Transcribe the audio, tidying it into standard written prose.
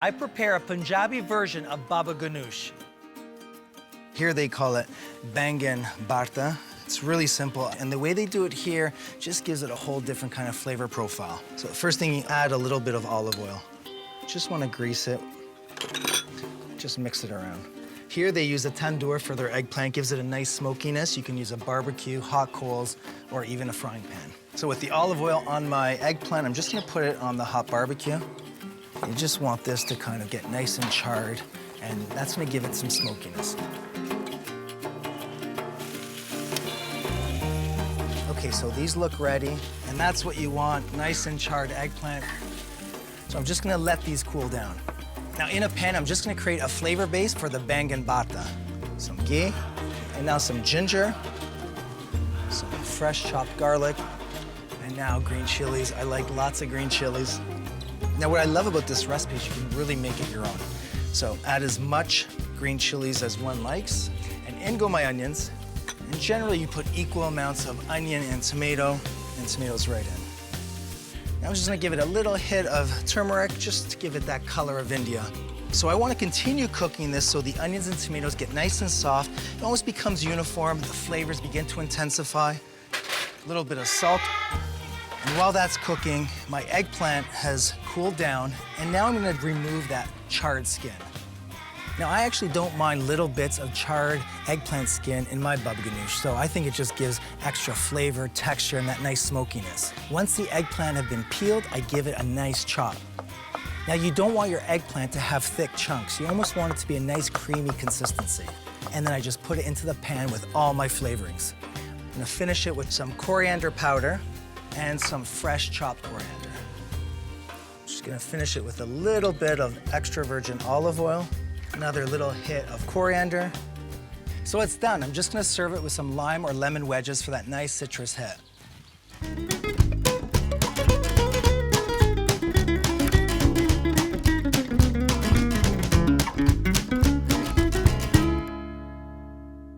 I prepare a Punjabi version of Babaganoush. Here they call it Baingan Bharta. It's really simple, and the way they do it here just gives it a whole different kind of flavor profile. So the first thing, you add a little bit of olive oil. Just want to grease it. Just mix it around. Here they use a tandoor for their eggplant. Gives it a nice smokiness. You can use a barbecue, hot coals, or even a frying pan. So with the olive oil on my eggplant, I'm just gonna put it on the hot barbecue. You just want this to kind of get nice and charred, and that's gonna give it some smokiness. Okay, so these look ready, and that's what you want, nice and charred eggplant. So I'm just gonna let these cool down. Now in a pan, I'm just gonna create a flavor base for the Baingan Bharta. Some ghee, and now some ginger, some fresh chopped garlic, and now green chilies. I like lots of green chilies. Now what I love about this recipe is you can really make it your own. So add as much green chilies as one likes, and in go my onions. And generally you put equal amounts of onion and tomatoes right in. Now I'm just gonna give it a little hit of turmeric just to give it that color of India. So I wanna continue cooking this so the onions and tomatoes get nice and soft. It almost becomes uniform, the flavors begin to intensify. A little bit of salt. And while that's cooking, my eggplant has cooled down, and now I'm gonna remove that charred skin. Now, I actually don't mind little bits of charred eggplant skin in my babaganoush, so I think it just gives extra flavor, texture, and that nice smokiness. Once the eggplant have been peeled, I give it a nice chop. Now, you don't want your eggplant to have thick chunks. You almost want it to be a nice creamy consistency. And then I just put it into the pan with all my flavorings. I'm gonna finish it with some coriander powder and some fresh chopped coriander. Just gonna finish it with a little bit of extra virgin olive oil, another little hit of coriander. So it's done. I'm just gonna serve it with some lime or lemon wedges for that nice citrus hit.